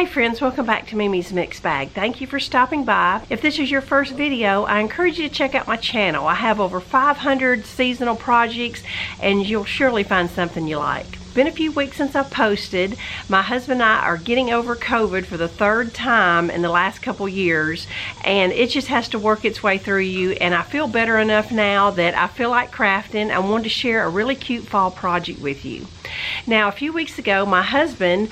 friends, welcome back to Mimi's Mixed Bag. Thank you for stopping by. If this is your first video, I encourage you to check out my channel. I have over 500 seasonal projects and you'll surely find something you like. Been a few weeks since I posted. My husband and I are getting over COVID for the third time in the last couple years, and it just has to work its way through you, and I feel better enough now that I feel like crafting. I wanted to share a really cute fall project with you. Now, a few weeks ago, my husband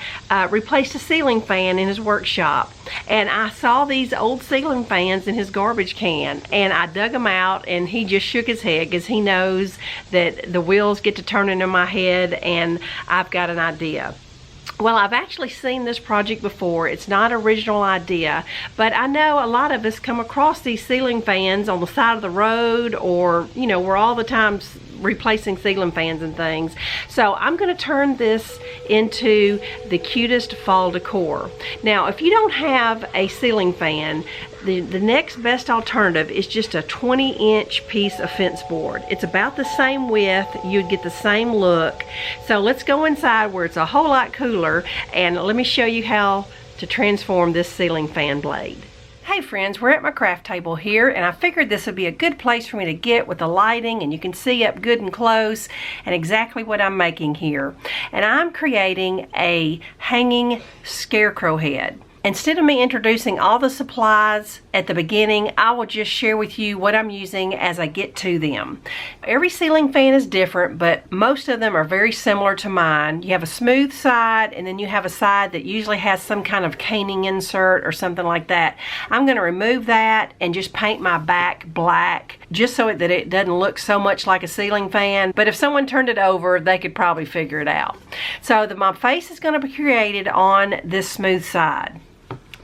replaced a ceiling fan in his workshop, and I saw these old ceiling fans in his garbage can, and I dug them out, and he just shook his head because he knows that the wheels get to turning in my head and I've got an idea. Well, I've actually seen this project before. It's not an original idea, but I know a lot of us come across these ceiling fans on the side of the road, or, you know, we're all the time replacing ceiling fans and things. So I'm going to turn this into the cutest fall decor. Now, if you don't have a ceiling fan, the next best alternative is just a 20-inch piece of fence board. It's about the same width. You'd get the same look. So let's go inside where it's a whole lot cooler, and let me show you how to transform this ceiling fan blade. Hey friends, we're at my craft table here, and I figured this would be a good place for me to get with the lighting, and you can see up good and close and exactly what I'm making here. And I'm creating a hanging scarecrow head. Instead of me introducing all the supplies at the beginning, I will just share with you what I'm using as I get to them. Every ceiling fan is different, but most of them are very similar to mine. You have a smooth side, and then you have a side that usually has some kind of caning insert or something like that. I'm going to remove that and just paint my back black, just so that it doesn't look so much like a ceiling fan. But if someone turned it over, they could probably figure it out. So my face is going to be created on this smooth side.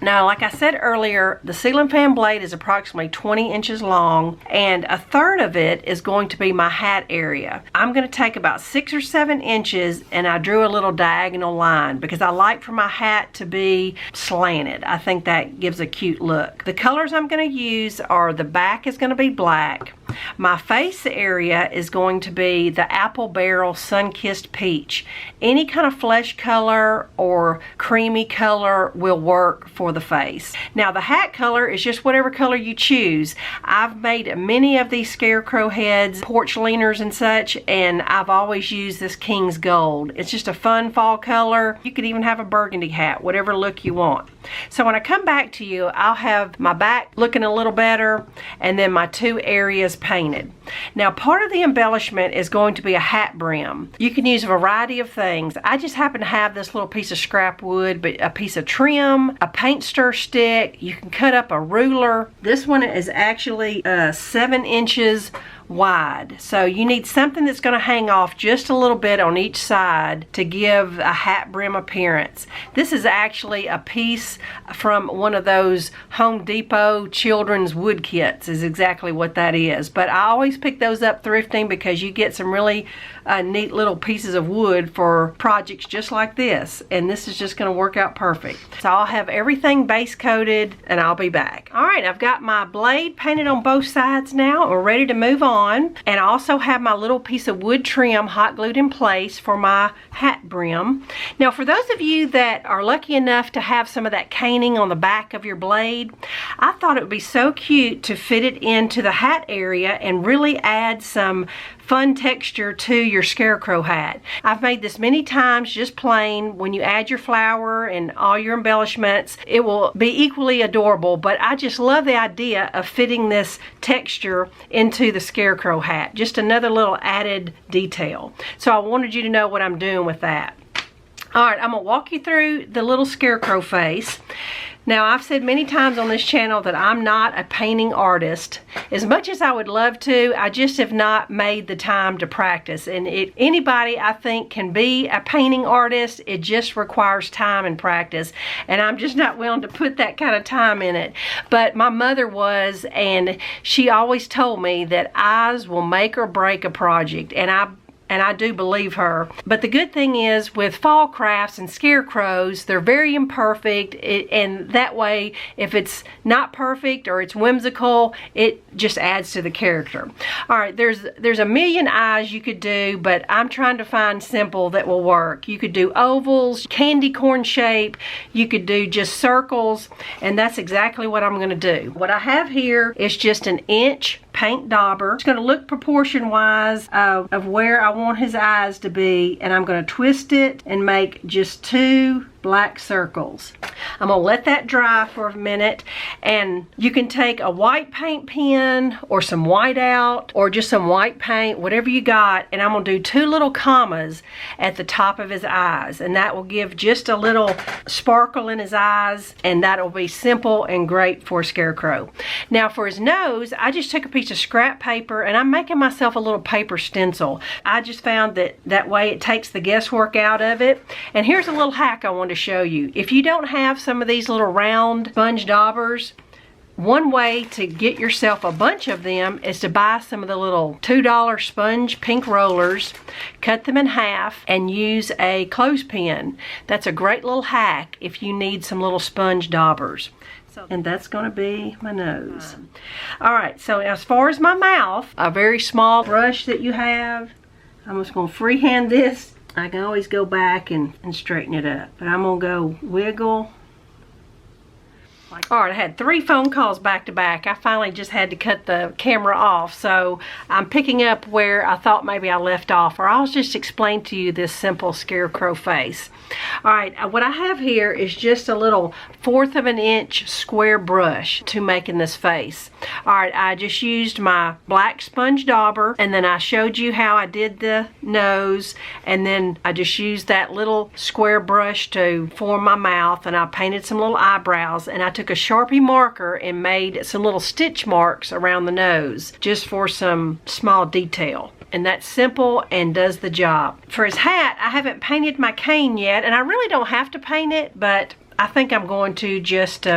Now, like I said earlier, the ceiling fan blade is approximately 20 inches long, and a third of it is going to be my hat area. I'm going to take about 6 or 7 inches, and I drew a little diagonal line because I like for my hat to be slanted. I think that gives a cute look. The colors I'm going to use are, the back is going to be black. My face area is going to be the apple barrel sun-kissed peach. Any kind of flesh color or creamy color will work for the face. Now, the hat color is just whatever color you choose. I've made many of these scarecrow heads, porch leaners and such, and I've always used this King's Gold. It's just a fun fall color. You could even have a burgundy hat, whatever look you want. So when I come back to you, I'll have my back looking a little better, and then my two areas painted. Now, part of the embellishment is going to be a hat brim. You can use a variety of things. I just happen to have this little piece of scrap wood, but a piece of trim, a paint stir stick, you can cut up a ruler. This one is actually 7 inches wide, so you need something that's going to hang off just a little bit on each side to give a hat brim appearance. This is actually a piece from one of those Home Depot children's wood kits, is exactly what that is. But I always pick those up thrifting because you get some really neat little pieces of wood for projects just like this, and this is just going to work out perfect. So I'll have everything base coated, and I'll be back. Alright, I've got my blade painted on both sides now. We're ready to move on. And I also have my little piece of wood trim hot glued in place for my hat brim. Now, for those of you that are lucky enough to have some of that caning on the back of your blade, I thought it would be so cute to fit it into the hat area and really add some fun texture to your scarecrow hat. I've made this many times just plain. When you add your flower and all your embellishments, it will be equally adorable, but I just love the idea of fitting this texture into the scarecrow hat. Just another little added detail. So I wanted you to know what I'm doing with that. Alright, I'm going to walk you through the little scarecrow face. Now, I've said many times on this channel that I'm not a painting artist. As much as I would love to, I just have not made the time to practice. And anybody, I think, can be a painting artist. It just requires time and practice. And I'm just not willing to put that kind of time in it. But my mother was, and she always told me that eyes will make or break a project. And and I do believe her. But the good thing is with fall crafts and scarecrows, they're very imperfect, and that way if it's not perfect or it's whimsical, it just adds to the character. Alright, there's a million eyes you could do, but I'm trying to find simple that will work. You could do ovals, candy corn shape, you could do just circles, and that's exactly what I'm going to do. What I have here is just an inch paint dauber. It's going to look proportion wise of where I want his eyes to be, and I'm going to twist it and make just 2 black circles. I'm going to let that dry for a minute, and you can take a white paint pen or some white out or just some white paint, whatever you got, and I'm going to do 2 little commas at the top of his eyes, and that will give just a little sparkle in his eyes, and that'll be simple and great for a scarecrow. Now for his nose, I just took a piece of scrap paper and I'm making myself a little paper stencil. I just found that way it takes the guesswork out of it. And here's a little hack I want to show you. If you don't have some of these little round sponge daubers, one way to get yourself a bunch of them is to buy some of the little $2 sponge pink rollers, cut them in half, and use a clothespin. That's a great little hack if you need some little sponge daubers. And that's going to be my nose. Alright, so as far as my mouth, a very small brush that you have, I'm just going to freehand this. I can always go back and straighten it up. But I'm going to go wiggle. Alright, I had 3 phone calls back to back. I finally just had to cut the camera off, so I'm picking up where I thought maybe I left off, or I'll just explain to you this simple scarecrow face. Alright, what I have here is just a little 1/4 of an inch square brush to making this face. Alright, I just used my black sponge dauber, and then I showed you how I did the nose, and then I just used that little square brush to form my mouth, and I painted some little eyebrows, and I took a Sharpie marker and made some little stitch marks around the nose just for some small detail. And that's simple and does the job. For his hat, I haven't painted my cane yet, and I really don't have to paint it, but I think I'm going to just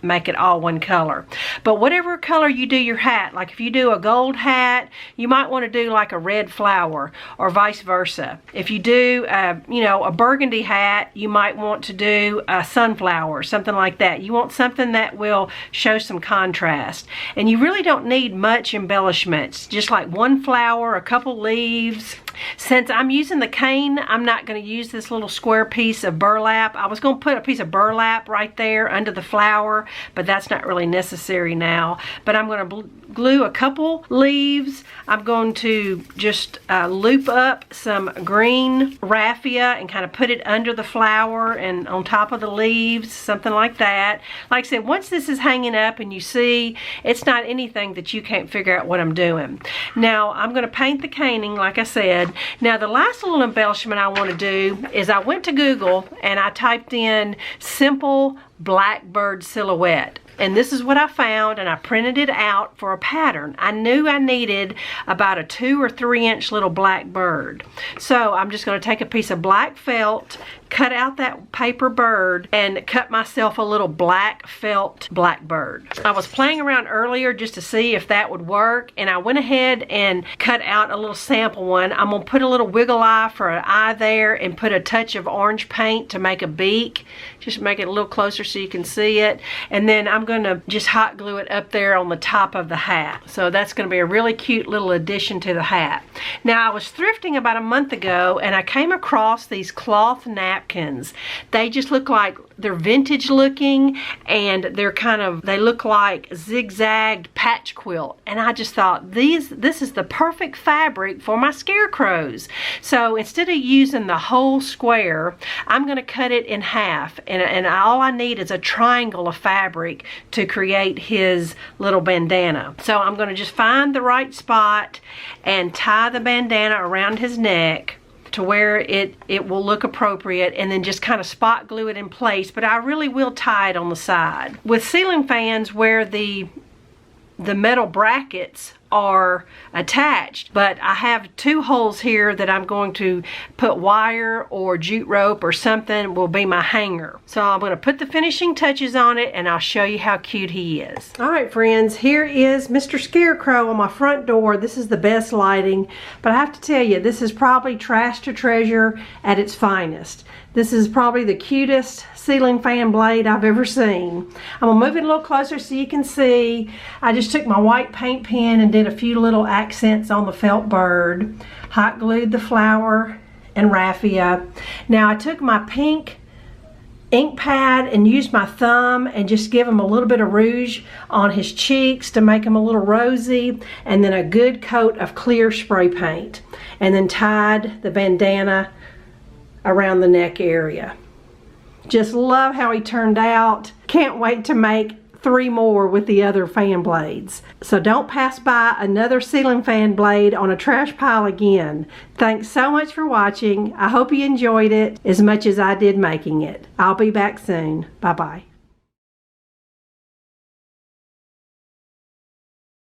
make it all one color. But whatever color you do your hat, like if you do a gold hat, you might want to do like a red flower, or vice versa. If you do you know, a burgundy hat, you might want to do a sunflower, something like that. You want something that will show some contrast. And you really don't need much embellishments, just like 1 flower, a couple leaves. Since I'm using the cane, I'm not going to use this little square piece of burlap. I was going to put a piece of burlap right there under the flower, but that's not really necessary now. But I'm going to glue a couple leaves. I'm going to just loop up some green raffia and kind of put it under the flower and on top of the leaves, something like that. Like I said, once this is hanging up and you see, it's not anything that you can't figure out what I'm doing. Now, I'm going to paint the caning, like I said. Now, the last little embellishment I want to do is I went to Google and I typed in simple blackbird silhouette. And this is what I found, and I printed it out for a pattern. I knew I needed about a 2 or 3 inch little black bird. So I'm just going to take a piece of black felt, cut out that paper bird, and cut myself a little black felt blackbird. I was playing around earlier just to see if that would work, and I went ahead and cut out a little sample one. I'm going to put a little wiggle eye for an eye there and put a touch of orange paint to make a beak. Just make it a little closer so you can see it. And then I'm going to just hot glue it up there on the top of the hat. So that's going to be a really cute little addition to the hat. Now, I was thrifting about a month ago and I came across these cloth napkins. They just look like they're vintage looking, and they're they look like zigzagged patch quilt. And I just thought, this is the perfect fabric for my scarecrows. So instead of using the whole square, I'm going to cut it in half. And all I need is a triangle of fabric to create his little bandana. So I'm going to just find the right spot and tie the bandana around his neck to where it will look appropriate, and then just kind of spot glue it in place. But I really will tie it on the side. With ceiling fans where the metal brackets are attached, but I have 2 holes here that I'm going to put wire or jute rope or something will be my hanger. So I'm going to put the finishing touches on it and I'll show you how cute he is. Alright friends, here is Mr. Scarecrow on my front door. This is the best lighting, but I have to tell you, this is probably trash to treasure at its finest. This is probably the cutest ceiling fan blade I've ever seen. I'm going to move it a little closer so you can see. I just took my white paint pen and did a few little accents on the felt bird. Hot glued the flower and raffia. Now I took my pink ink pad and used my thumb and just give him a little bit of rouge on his cheeks to make him a little rosy, and then a good coat of clear spray paint, and then tied the bandana around the neck area. Just love how he turned out. Can't wait to make 3 more with the other fan blades. So don't pass by another ceiling fan blade on a trash pile again. Thanks so much for watching. I hope you enjoyed it as much as I did making it. I'll be back soon. Bye-bye.